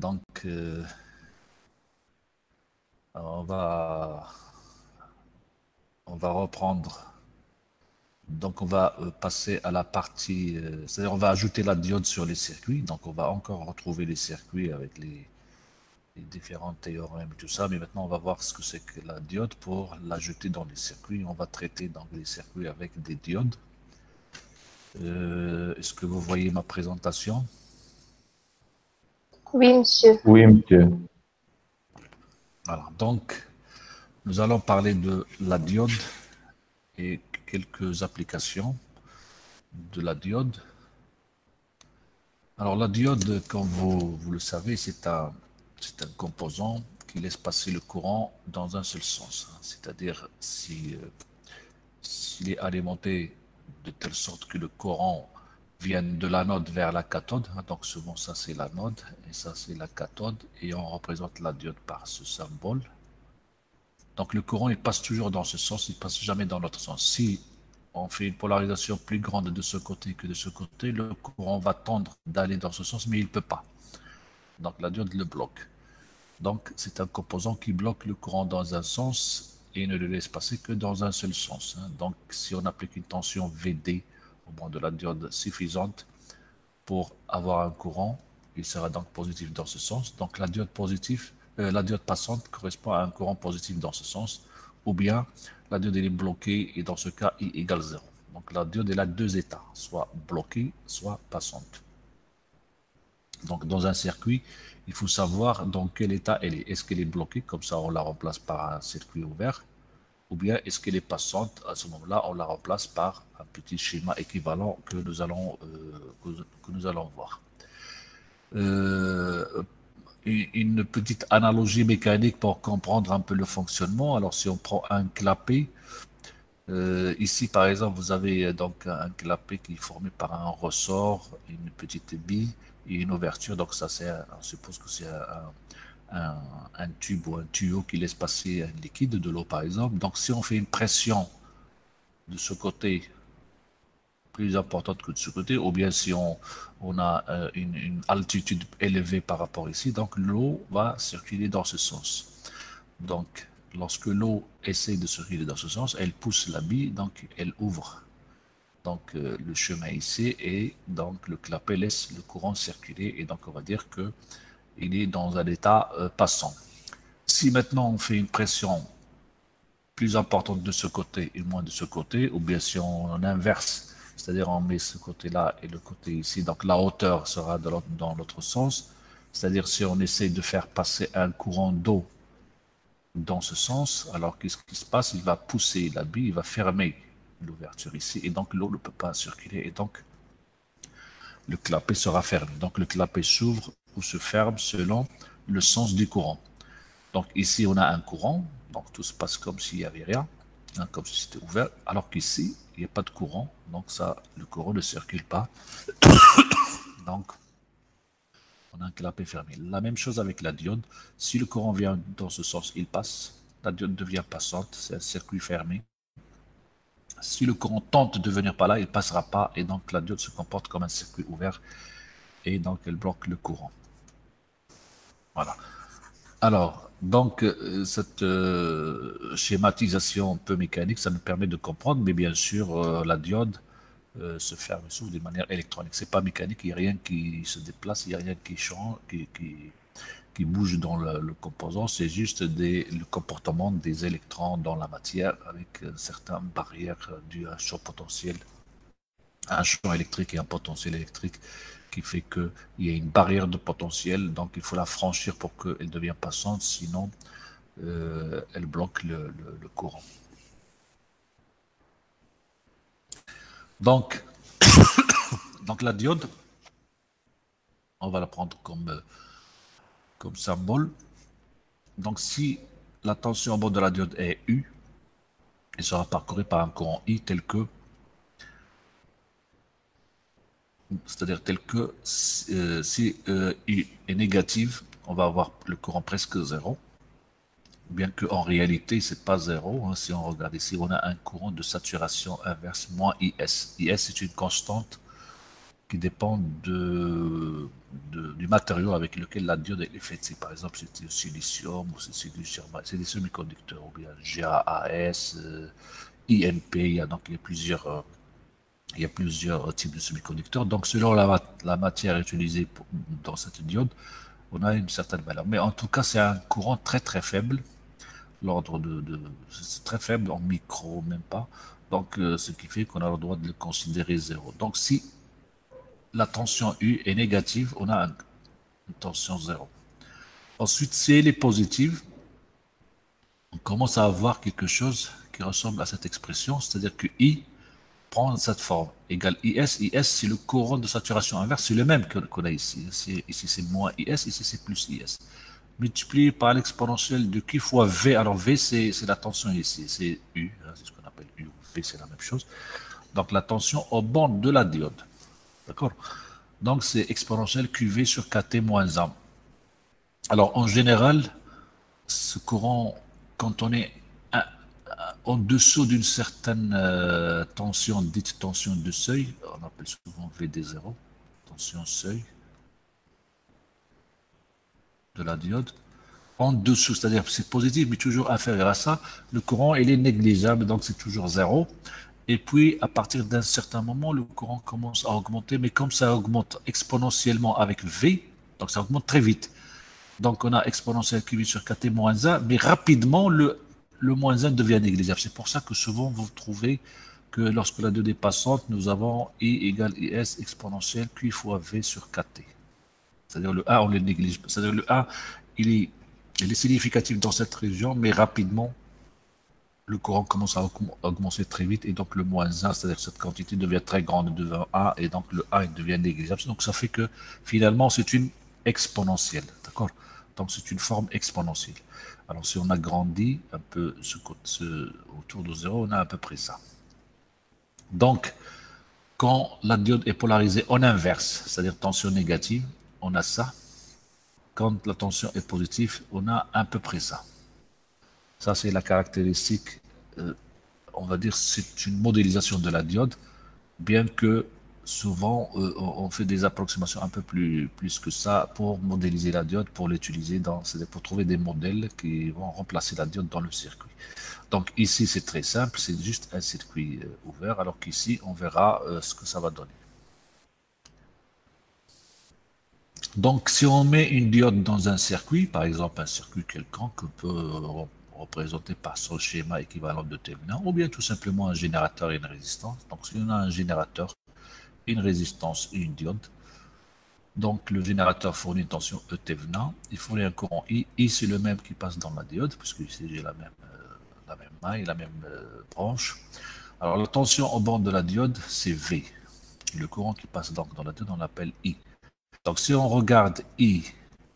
Donc, on va, on va reprendre. Donc, on va passer à la partie, c'est-à-dire on va ajouter la diode sur les circuits. Donc, on va encore retrouver les circuits avec les différents théorèmes et tout ça. Mais maintenant, on va voir ce que c'est que la diode pour l'ajouter dans les circuits. On va traiter donc les circuits avec des diodes. Est-ce que vous voyez ma présentation? Oui, monsieur. Oui, monsieur. Alors, donc, nous allons parler de la diode et quelques applications de la diode. Alors la diode, comme vous le savez, c'est un composant qui laisse passer le courant dans un seul sens. C'est-à-dire s'il est alimenté de telle sorte que le courant vienne de l'anode vers la cathode, donc souvent ça c'est l'anode et ça c'est la cathode, et on représente la diode par ce symbole. Donc le courant il passe toujours dans ce sens, il ne passe jamais dans l'autre sens. Si on fait une polarisation plus grande de ce côté que de ce côté, le courant va tendre d'aller dans ce sens, mais il ne peut pas. Donc la diode le bloque. Donc c'est un composant qui bloque le courant dans un sens et ne le laisse passer que dans un seul sens. Donc si on applique une tension VD au moins de la diode suffisante pour avoir un courant, il sera donc positif dans ce sens. Donc la diode passante correspond à un courant positif dans ce sens, ou bien la diode est bloquée et dans ce cas I égale 0. Donc la diode elle a deux états, soit bloquée, soit passante. Donc dans un circuit, il faut savoir dans quel état elle est. Est-ce qu'elle est bloquée, comme ça on la remplace par un circuit ouvert, ou bien est-ce qu'elle est passante, à ce moment-là on la remplace par un petit schéma équivalent que nous allons voir. Euh, une petite analogie mécanique pour comprendre un peu le fonctionnement. Alors si on prend un clapet, ici par exemple vous avez donc un clapet qui est formé par un ressort, une petite bille et une ouverture. Donc ça c'est, on suppose que c'est un tube ou un tuyau qui laisse passer un liquide, de l'eau par exemple. Donc si on fait une pression de ce côté plus importante que de ce côté, ou bien si on a une altitude élevée par rapport ici, donc l'eau va circuler dans ce sens. Donc, lorsque l'eau essaie de circuler dans ce sens, elle pousse la bille, donc elle ouvre donc le chemin ici, et donc le clapet laisse le courant circuler, et donc on va dire que il est dans un état passant. Si maintenant on fait une pression plus importante de ce côté et moins de ce côté, ou bien si on inverse, c'est-à-dire on met ce côté-là et le côté ici, donc la hauteur sera dans l'autre sens, c'est-à-dire si on essaie de faire passer un courant d'eau dans ce sens, alors qu'est-ce qui se passe? Il va pousser la bille, il va fermer l'ouverture ici, et donc l'eau ne peut pas circuler, et donc le clapet sera fermé. Donc le clapet s'ouvre ou se ferme selon le sens du courant. Donc ici, on a un courant, donc tout se passe comme s'il n'y avait rien, comme si c'était ouvert, alors qu'ici, il n'y a pas de courant, donc ça, le courant ne circule pas. Donc, on a un clapet fermé. La même chose avec la diode. Si le courant vient dans ce sens, il passe. La diode devient passante, c'est un circuit fermé. Si le courant tente de venir par là, il ne passera pas, et donc la diode se comporte comme un circuit ouvert, et donc elle bloque le courant. Voilà. Alors, donc, cette schématisation un peu mécanique, ça nous permet de comprendre, mais bien sûr, la diode se ferme et s'ouvre de manière électronique. C'est pas mécanique, il n'y a rien qui se déplace, il n'y a rien qui change, qui bouge dans le composant, c'est juste le comportement des électrons dans la matière avec certaines barrières dues à un champ potentiel, un champ électrique et un potentiel électrique qui fait qu'il y a une barrière de potentiel, donc il faut la franchir pour qu'elle devienne passante, sinon elle bloque le courant. Donc, donc la diode, on va la prendre comme symbole. Donc si la tension en bord de la diode est U, elle sera parcourue par un courant I tel que, c'est-à-dire tel que si I est négative, on va avoir le courant presque zéro. Bien qu'en réalité, c'est pas zéro. Hein. Si on regarde ici, on a un courant de saturation inverse, moins IS. IS, c'est une constante qui dépend du matériau avec lequel la diode est faite. Si par exemple c'est du silicium ou c'est des semi-conducteurs, ou bien GAAS, INP, il y a plusieurs types de semi-conducteurs. Donc selon la matière utilisée dans cette diode, on a une certaine valeur. Mais en tout cas, c'est un courant très très faible, l'ordre c'est très faible en micro, même pas. Donc ce qui fait qu'on a le droit de le considérer zéro. Donc si la tension U est négative, on a une tension zéro. Ensuite, si elle est positive, on commence à avoir quelque chose qui ressemble à cette expression, c'est-à-dire que I prend cette forme, égale IS. IS, c'est le courant de saturation inverse, c'est le même qu'on a ici. Ici, c'est moins IS, ici, c'est plus IS. Multiplié par l'exponentielle de Q fois V. Alors, V, c'est la tension ici, c'est U, hein, c'est ce qu'on appelle U. V, c'est la même chose. Donc, la tension aux bornes de la diode. D'accord? Donc, c'est exponentielle QV sur KT moins 1. Alors, en général, ce courant, quand on est en dessous d'une certaine tension, dite tension de seuil, on appelle souvent VD0, tension seuil de la diode, en dessous, c'est-à-dire c'est positif, mais toujours inférieur à ça, le courant il est négligeable, donc c'est toujours zéro. Et puis, à partir d'un certain moment, le courant commence à augmenter, mais comme ça augmente exponentiellement avec V, donc ça augmente très vite. Donc, on a exponentielle QV sur KT moins 1, mais rapidement, le moins 1 devient négligeable. C'est pour ça que souvent, vous trouvez que lorsque la 2D est passante, nous avons I égale IS exponentielle Q fois V sur KT. C'est-à-dire le A, on le néglige. C'est-à-dire le A, il est significatif dans cette région, mais rapidement, le courant commence à augmenter très vite, et donc le moins 1, c'est-à-dire que cette quantité devient très grande devant A, et donc le A il devient négligeable. Donc ça fait que finalement c'est une exponentielle, d'accord? Donc c'est une forme exponentielle. Alors si on agrandit un peu autour de 0, on a à peu près ça. Donc quand la diode est polarisée en inverse, c'est-à-dire tension négative, on a ça. Quand la tension est positive, on a à peu près ça. Ça c'est la caractéristique, on va dire, c'est une modélisation de la diode, bien que souvent on fait des approximations un peu plus que ça pour modéliser la diode, pour l'utiliser c'est-à-dire pour trouver des modèles qui vont remplacer la diode dans le circuit. Donc ici c'est très simple, c'est juste un circuit ouvert, alors qu'ici on verra ce que ça va donner. Donc si on met une diode dans un circuit, par exemple un circuit quelconque qu'on peut représenter par son schéma équivalent de Thévenin, ou bien tout simplement un générateur et une résistance. Donc si on a un générateur, une résistance et une diode, donc le générateur fournit une tension E Thévenin, il fournit un courant I. I c'est le même qui passe dans la diode, puisque ici j'ai la même maille, la même branche. Alors la tension en bande de la diode, c'est V. Le courant qui passe donc dans la diode, on l'appelle I. Donc si on regarde I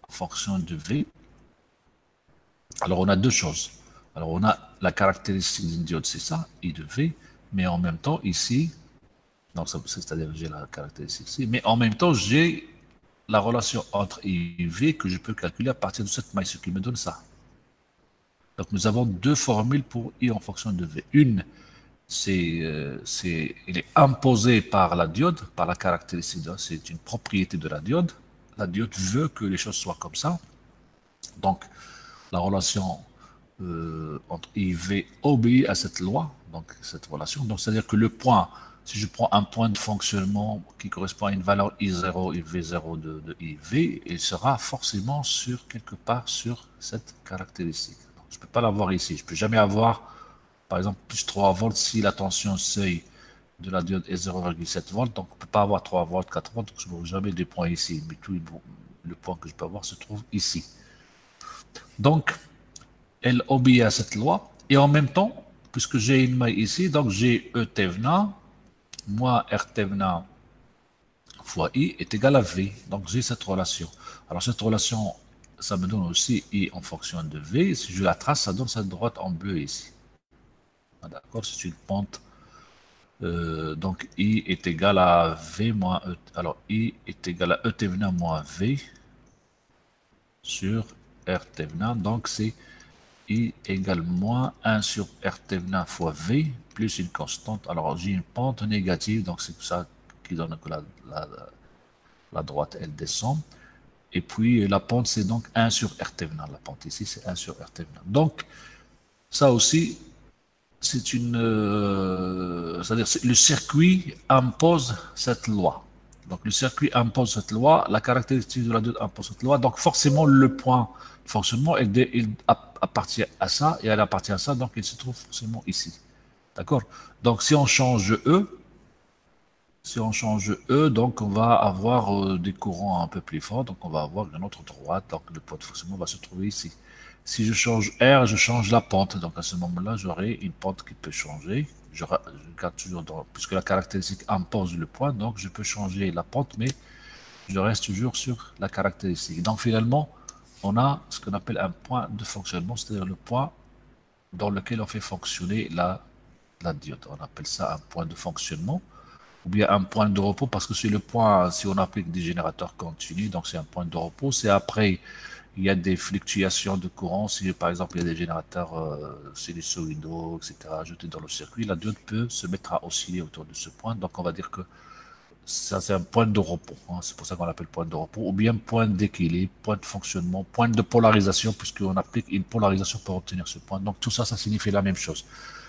en fonction de V, alors on a deux choses. Alors on a la caractéristique d'une diode, c'est ça, I de V, mais en même temps ici, donc c'est-à-dire j'ai la caractéristique ici, mais en même temps j'ai la relation entre I et V que je peux calculer à partir de cette maille, ce qui me donne ça. Donc nous avons deux formules pour I en fonction de V. Une, elle est imposée par la diode, par la caractéristique, c'est une propriété de la diode. La diode veut que les choses soient comme ça. Donc la relation entre I et V obéit à cette loi, donc cette relation. Donc c'est-à-dire que le point, si je prends un point de fonctionnement qui correspond à une valeur I0 et V0 de IV, il sera forcément quelque part sur cette caractéristique. Donc, je ne peux pas l'avoir ici. Je ne peux jamais avoir, par exemple, plus 3 volts si la tension seuil de la diode est 0,7 volts. Donc on ne peut pas avoir 3 volts, 4 volts. Donc je n'aurai jamais des points ici. Mais tout le point que je peux avoir se trouve ici. Donc, elle obéit à cette loi. Et en même temps, puisque j'ai une maille ici, donc j'ai E Thévenin moins R Thévenin fois I est égal à V. Donc j'ai cette relation. Alors cette relation, ça me donne aussi I en fonction de V. Si je la trace, ça donne cette droite en bleu ici. D'accord, c'est une pente. Donc I est égal à V moins E. Alors I est égal à E Thévenin moins V sur R Thévenin. Donc c'est I égale moins 1 sur R Thévenin fois V plus une constante. Alors j'ai une pente négative, donc c'est ça qui donne que la droite, elle descend. Et puis la pente, c'est donc 1 sur RT20. La pente ici, c'est 1 sur RT20. Donc, ça aussi, c'est une. C'est-à-dire, le circuit impose cette loi. Donc, le circuit impose cette loi, la caractéristique de la diode impose cette loi. Donc, forcément, le point de fonctionnement, il appartient à ça, et elle appartient à ça, donc il se trouve forcément ici. D'accord? Donc, si on change E, donc on va avoir des courants un peu plus forts, donc on va avoir une autre droite, donc le point de fonctionnement va se trouver ici. Si je change R, je change la pente, donc à ce moment-là, j'aurai une pente qui peut changer. Je garde toujours puisque la caractéristique impose le point, donc je peux changer la pente, mais je reste toujours sur la caractéristique. Donc finalement, on a ce qu'on appelle un point de fonctionnement, c'est-à-dire le point dans lequel on fait fonctionner la diode. On appelle ça un point de fonctionnement ou bien un point de repos, parce que c'est le point, si on applique des générateurs continus, donc c'est un point de repos. C'est après, il y a des fluctuations de courant. Si par exemple, il y a des générateurs sinusoïdaux, etc., ajoutés dans le circuit, la diode peut se mettre à osciller autour de ce point. Donc on va dire que ça, c'est un point de repos. Hein. C'est pour ça qu'on l'appelle point de repos, ou bien point d'équilibre, point de fonctionnement, point de polarisation, puisqu'on applique une polarisation pour obtenir ce point. Donc tout ça, ça signifie la même chose.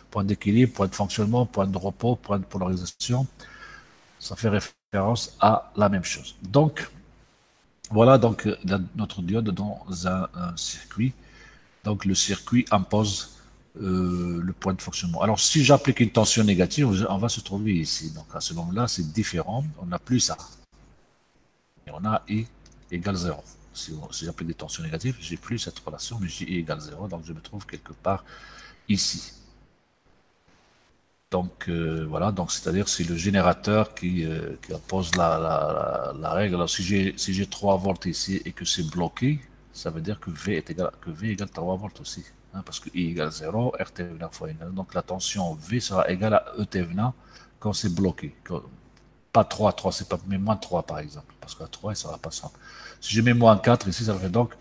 Point d'équilibre, point de fonctionnement, point de repos, point de polarisation, ça fait référence à la même chose. Donc, voilà donc notre diode dans un circuit. Donc, le circuit impose le point de fonctionnement. Alors, si j'applique une tension négative, on va se trouver ici. Donc, à ce moment-là, c'est différent. On n'a plus ça. Et on a I égale 0. Si j'applique des tensions négatives, j'ai plus cette relation, mais j'ai I égale 0. Donc, je me trouve quelque part ici. Donc voilà, donc c'est-à-dire c'est le générateur qui impose la règle. Alors si j'ai 3 volts ici et que c'est bloqué, ça veut dire que V égale 3 volts aussi. Hein, parce que I égale 0, RT20 fois N. Donc la tension V sera égale à ET20 quand c'est bloqué. Pas 3, c'est pas, mais moins 3 par exemple. Parce qu'à 3, il ne sera pas simple. Si je mets moins 4 ici, ça fait donc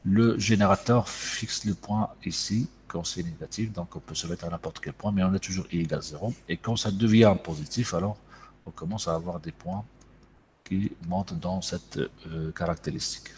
le générateur fixe le point ici quand c'est négatif, donc on peut se mettre à n'importe quel point, mais on est toujours I égale 0. Et quand ça devient positif, alors on commence à avoir des points qui montent dans cette caractéristique.